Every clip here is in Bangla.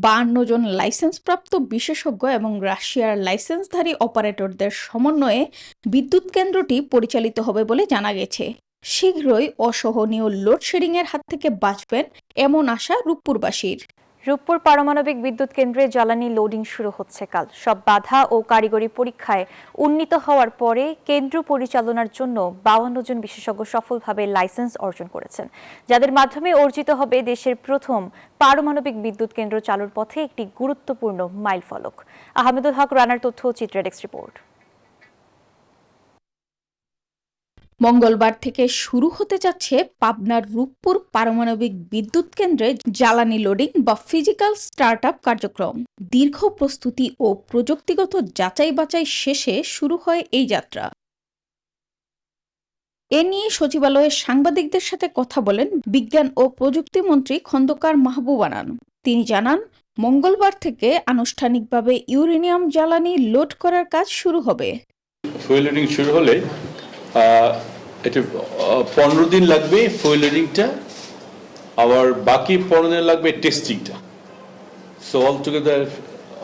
52 জন লাইসেন্সপ্রাপ্ত বিশেষজ্ঞ এবং রাশিয়ার লাইসেন্সধারী অপারেটরদের সমন্বয়ে বিদ্যুৎ কেন্দ্রটি পরিচালিত হবে বলে জানা গেছে। শীঘ্রই অসহনীয় লোডশেডিংয়ের হাত থেকে বাঁচবেন এমন আশা রূপপুরবাসীর। রূপপুর পারমাণবিক বিদ্যুৎ কেন্দ্রে জ্বালানি লোডিং শুরু হচ্ছে কাল। সব বাধা ও কারিগরি পরীক্ষায় উন্নীত হওয়ার পরে কেন্দ্র পরিচালনার জন্য 52 জন বিশেষজ্ঞ সফলভাবে লাইসেন্স অর্জন করেছেন, যাদের মাধ্যমে অর্জিত হবে দেশের প্রথম পারমাণবিক বিদ্যুৎ কেন্দ্র চালুর পথে একটি গুরুত্বপূর্ণ মাইলফলক। আহমেদুল হক রানার তথ্য, চিত্রা ডেস্ক রিপোর্ট। মঙ্গলবার থেকে শুরু হতে যাচ্ছে পাবনার রূপপুর পারমাণবিক বিদ্যুৎ কেন্দ্রে জ্বালানি লোডিং বা ফিজিক্যাল স্টার্টআপ কার্যক্রম। দীর্ঘ প্রস্তুতি ও প্রযুক্তিগত যাচাই বাছাই শেষে শুরু হয় এই যাত্রা। এ নিয়ে সচিবালয়ে সাংবাদিকদের সাথে কথা বলেন বিজ্ঞান ও প্রযুক্তি মন্ত্রী খন্দকার মাহবুব আনান। তিনি জানান, মঙ্গলবার থেকে আনুষ্ঠানিকভাবে ইউরেনিয়াম জ্বালানি লোড করার কাজ শুরু হবে। ফুয়েল লোডিং শুরু হলে এটা 15 দিন লাগবে ফুয়েল লোডিংটা, আবার বাকি 15 দিন লাগবে টেস্টিংটা। So all together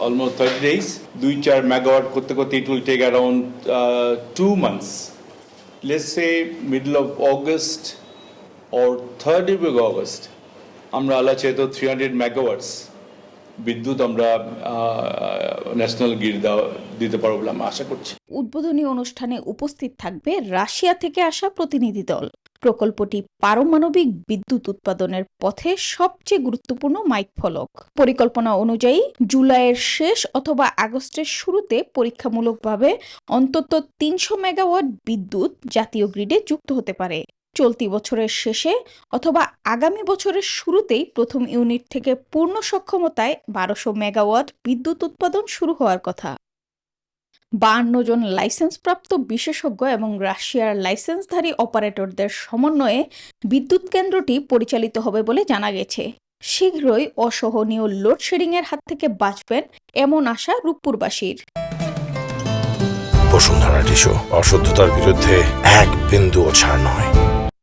almost 30 days, 2-4 megawatt করতে করতে it will take around 2 months. Let's say middle of August or 3rd week of August আমরা আলা চেয়ে তো 300 মেগাওয়াটস বিদ্যুৎ আমরা ন্যাশনাল গ্রিড দিতে পারবো বলে আমরা আশা করছি। উদ্বোধনী অনুষ্ঠানে উপস্থিত থাকবে রাশিয়া থেকে আসা প্রতিনিধি দল। প্রকল্পটি পারমাণবিক বিদ্যুৎ উৎপাদনের পথে সবচেয়ে গুরুত্বপূর্ণ মাইলফলক। পরিকল্পনা অনুযায়ী জুলাইয়ের শেষ অথবা আগস্টের শুরুতে পরীক্ষামূলকভাবে অন্তত 300 মেগাওয়াট বিদ্যুৎ জাতীয় গ্রিডে যুক্ত হতে পারে। চলতি বছরের শেষে অথবা আগামী বছরের শুরুতেই প্রথম ইউনিট থেকে পূর্ণ সক্ষমতায় 1200 মেগাওয়াট বিদ্যুৎ উৎপাদন শুরু হওয়ার কথা। 52 জন লাইসেন্সপ্রাপ্ত বিশেষজ্ঞ এবং রাশিয়ার লাইসেন্সধারী অপারেটরদের সমন্বয়ে বিদ্যুৎ কেন্দ্রটি পরিচালিত হবে বলে জানা গেছে। শীঘ্রই অসহনীয় লোডশেডিংয়ের হাত থেকে বাঁচবেন এমন আশা রূপপুরবাসীর। বসুন্ধরা টিস্যু, অশুদ্ধতার বিরুদ্ধে এক বিন্দুও ছাড় নয়।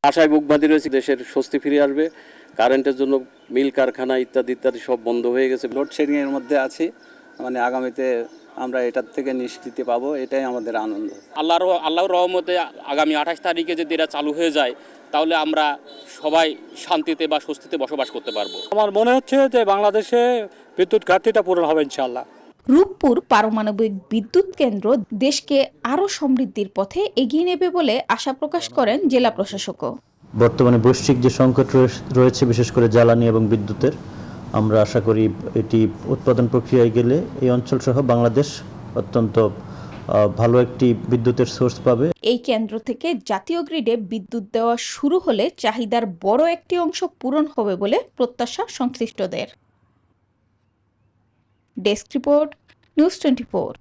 আশায় বুক বাঁধি রয়েছে, দেশের স্বস্তি ফিরে আসবে। কারেন্টের জন্য মিল কারখানা ইত্যাদি ইত্যাদি সব বন্ধ হয়ে গেছে। লোডশেডিং এর মধ্যে আছি, মানে আগামীতে আমরা এটার থেকে নিষ্কৃতি পাবো, এটাই আমাদের আনন্দ। আল্লাহর রহমতে আগামী 28 তারিখে যদি এটা চালু হয়ে যায়, তাহলে আমরা সবাই শান্তিতে বা স্বস্তিতে বসবাস করতে পারবো। আমার মনে হচ্ছে যে বাংলাদেশে বিদ্যুৎ ঘাটতিটা পূরণ হবে ইনশাআল্লাহ। রূপপুর পারমাণবিক বিদ্যুৎ কেন্দ্র দেশকে আরও সমৃদ্ধির পথে এগিয়ে নেবে বলে আশা প্রকাশ করেন জেলা প্রশাসকও। বর্তমানে বৈশ্বিক যে সংকট রয়েছে, বিশেষ করে জ্বালানি এবং বিদ্যুতের, আমরা আশা করি এটি উৎপাদন প্রক্রিয়ায় গেলে এই অঞ্চল সহ বাংলাদেশ অত্যন্ত ভালো একটি বিদ্যুতের সোর্স পাবে। এই কেন্দ্র থেকে জাতীয় গ্রিডে বিদ্যুৎ দেওয়া শুরু হলে চাহিদার বড় একটি অংশ পূরণ হবে বলে প্রত্যাশা সংশ্লিষ্টদের। Desk report, news 24।